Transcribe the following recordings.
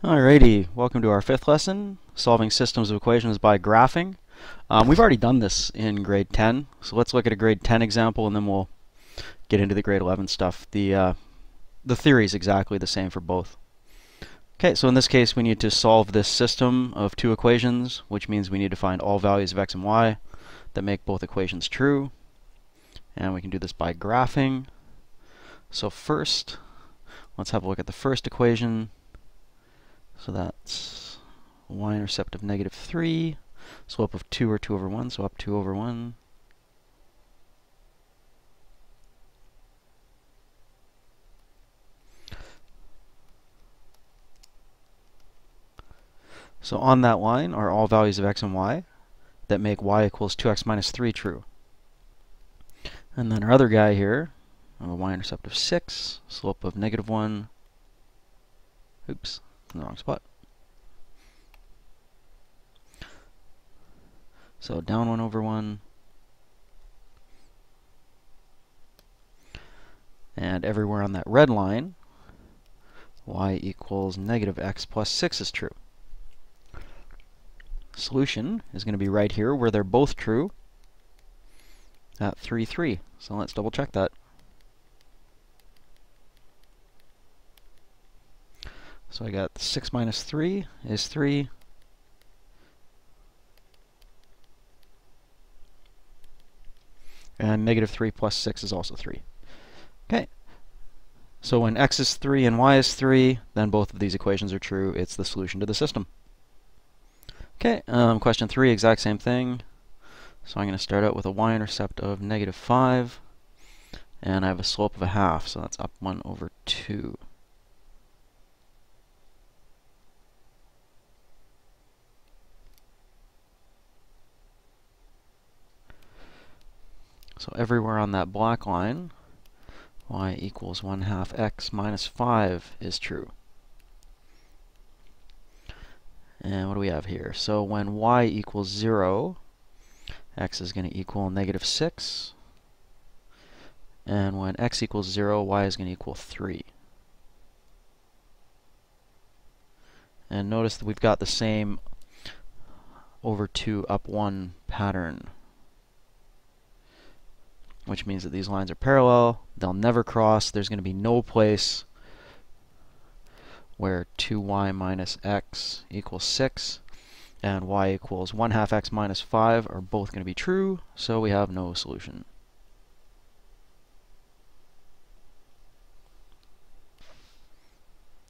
Alrighty, welcome to our fifth lesson, solving systems of equations by graphing. We've already done this in grade 10, so let's look at a grade 10 example and then we'll get into the grade 11 stuff. The theory is exactly the same for both. Okay, so in this case we need to solve this system of two equations, which means we need to find all values of x and y that make both equations true. And we can do this by graphing. So first, let's have a look at the first equation. So that's y-intercept of -3, slope of 2 or 2 over 1, so up 2 over 1. So on that line are all values of x and y that make y equals 2x minus 3 true. And then our other guy here, a y-intercept of 6, slope of -1. Oops. In the wrong spot. So down 1 over 1. And everywhere on that red line, y equals -x plus 6 is true. Solution is going to be right here where they're both true at 3, 3. So let's double check that. So I got 6 minus 3 is 3. And -3 plus 6 is also 3. Okay. So when x is 3 and y is 3, then both of these equations are true. It's the solution to the system. Okay, question 3, exact same thing. So I'm going to start out with a y-intercept of -5. And I have a slope of 1/2, so that's up 1 over 2. So everywhere on that black line, y equals 1/2 x minus 5 is true. And what do we have here? So when y equals 0, x is going to equal -6. And when x equals 0, y is going to equal 3. And notice that we've got the same over 2 up 1 pattern, which means that these lines are parallel. They'll never cross. There's going to be no place where 2y minus x equals 6 and y equals 1/2 x minus 5 are both going to be true, so we have no solution.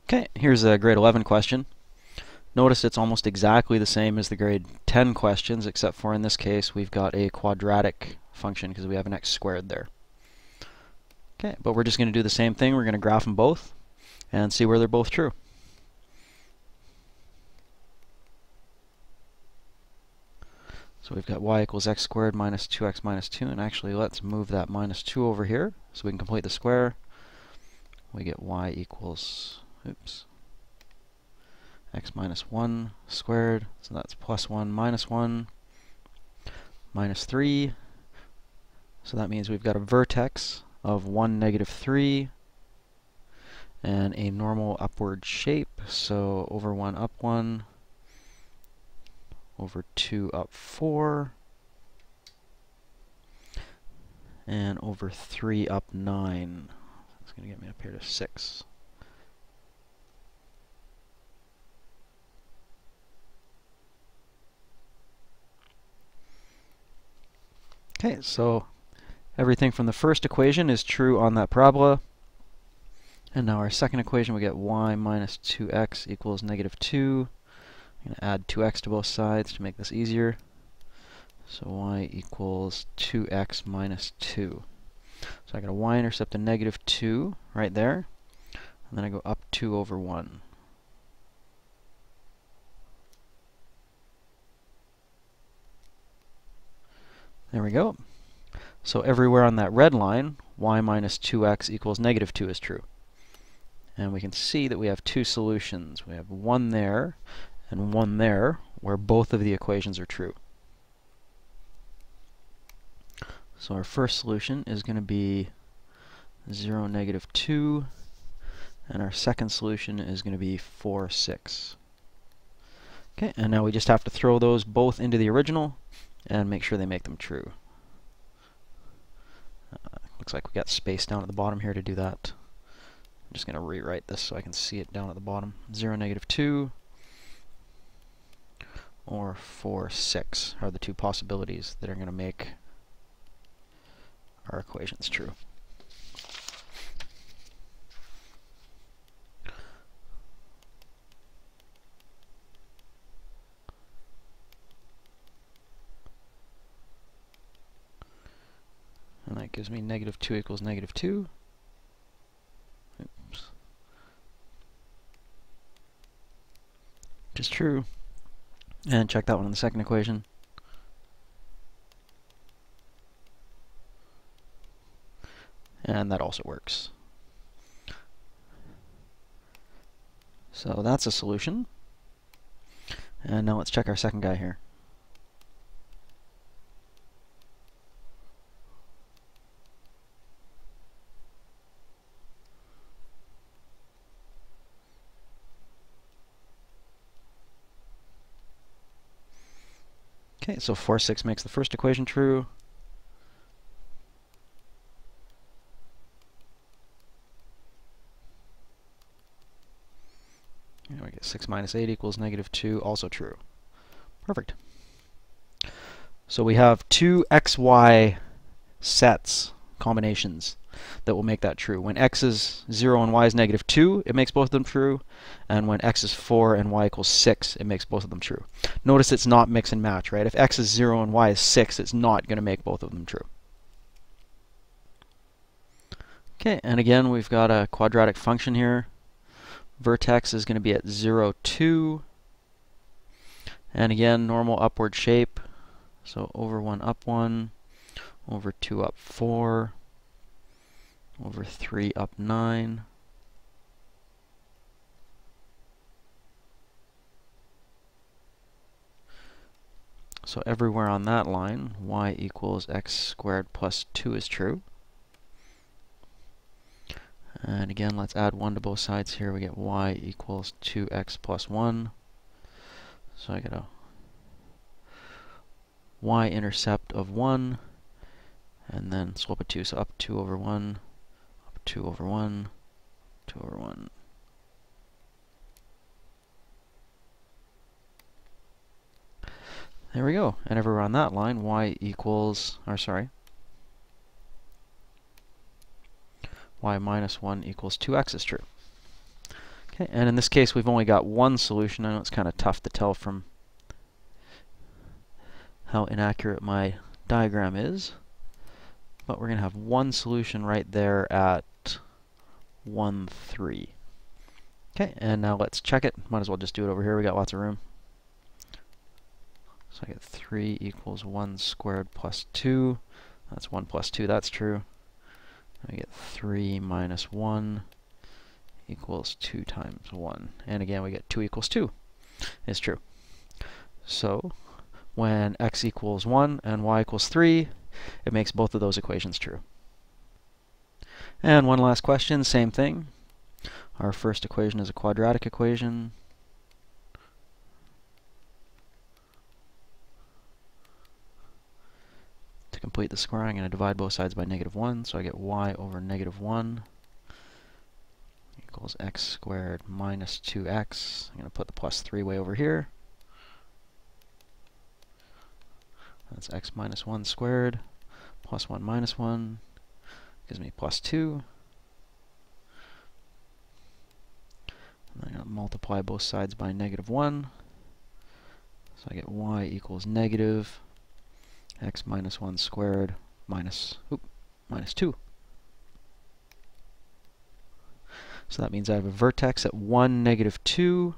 Okay, here's a grade 11 question. Notice it's almost exactly the same as the grade 10 questions, except for in this case we've got a quadratic function because we have an x squared there. Okay, but we're just going to do the same thing. We're going to graph them both and see where they're both true. So we've got y equals x squared minus 2x minus 2, and actually let's move that minus 2 over here so we can complete the square. We get y equals, oops, x minus 1 squared, so that's plus 1 minus 1 minus 3. So that means we've got a vertex of 1, -3 and a normal upward shape. So over 1 up 1, over 2 up 4, and over 3 up 9. That's going to get me up here to 6. Okay, so everything from the first equation is true on that parabola. And now our second equation, we get y minus 2x equals -2. I'm going to add 2x to both sides to make this easier. So y equals 2x minus 2. So I got a y-intercept of -2 right there. And then I go up 2 over 1. There we go. So everywhere on that red line, y minus 2x equals -2 is true. And we can see that we have two solutions. We have one there and one there where both of the equations are true. So our first solution is going to be 0, -2, And our second solution is going to be 4, 6. Okay, and now we just have to throw those both into the original and make sure they make them true. Looks like we got space down at the bottom here to do that. I'm just going to rewrite this so I can see it down at the bottom. 0, -2, or 4, 6 are the two possibilities that are going to make our equations true. And that gives me -2 equals -2. Oops. Which is true. And check that one in the second equation. And that also works. So that's a solution. And now let's check our second guy here. Okay, so 4, 6 makes the first equation true. And we get 6 - 8 equals -2, also true. Perfect. So we have two xy sets, combinations, that will make that true. When x is 0 and y is -2, it makes both of them true. And when x is 4 and y equals 6, it makes both of them true. Notice it's not mix and match, right? If x is 0 and y is 6, it's not going to make both of them true. Okay, and again, we've got a quadratic function here. Vertex is going to be at 0, 2. And again, normal upward shape. So over 1, up 1. Over 2, up 4. Over 3, up 9. So everywhere on that line, y equals x squared plus 2 is true. And again, let's add 1 to both sides here. We get y equals 2x plus 1. So I get a y-intercept of 1, and then slope of 2. So up 2 over 1, up 2 over 1, 2 over 1. There we go. And everywhere on that line, y equals, or sorry, y minus 1 equals 2x is true. Okay, and in this case, we've only got one solution. I know it's kind of tough to tell from how inaccurate my diagram is, but we're going to have one solution right there at 1, 3. Okay, and now let's check it. Might as well just do it over here. We got lots of room. So I get 3 equals 1 squared plus 2. That's 1 plus 2. That's true. I get 3 minus 1 equals 2 times 1. And again, we get 2 equals 2 is true. So when x equals 1 and y equals 3, it makes both of those equations true. And one last question, same thing. Our first equation is a quadratic equation. To complete the square, I'm going to divide both sides by -1, so I get y over -1 equals x squared minus 2x. I'm going to put the plus 3 way over here. That's x minus 1 squared plus 1 minus 1 gives me plus 2. And I'm going to multiply both sides by -1. So I get y equals negative x minus 1 squared minus 2. So that means I have a vertex at 1, -2.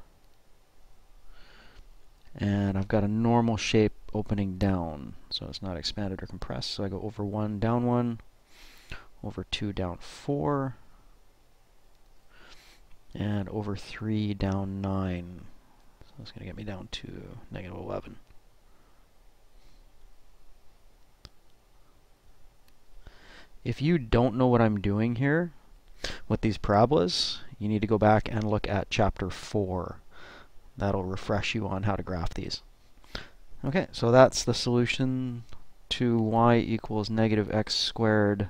And I've got a normal shape opening down. So it's not expanded or compressed. So I go over 1, down 1. Over 2, down 4. And over 3, down 9. So that's going to get me down to -11. If you don't know what I'm doing here, with these parabolas, you need to go back and look at chapter 4. That'll refresh you on how to graph these. Okay, so that's the solution to y equals negative x squared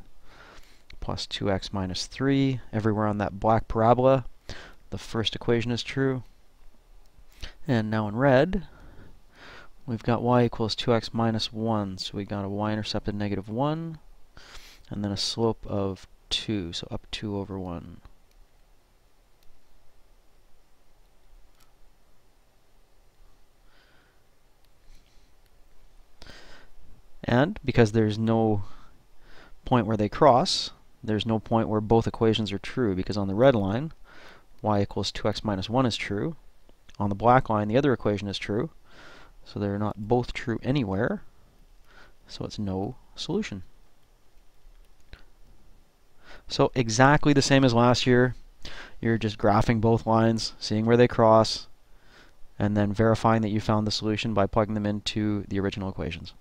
plus 2x minus 3. Everywhere on that black parabola, the first equation is true. And now in red, we've got y equals 2x minus 1. So we got a y-intercept of negative 1, and then a slope of 2, so up 2 over 1. And because there's no point where they cross, there's no point where both equations are true, because on the red line, y equals 2x minus 1 is true. On the black line, the other equation is true. So they're not both true anywhere. So it's no solution. So exactly the same as last year. You're just graphing both lines, seeing where they cross, and then verifying that you found the solution by plugging them into the original equations.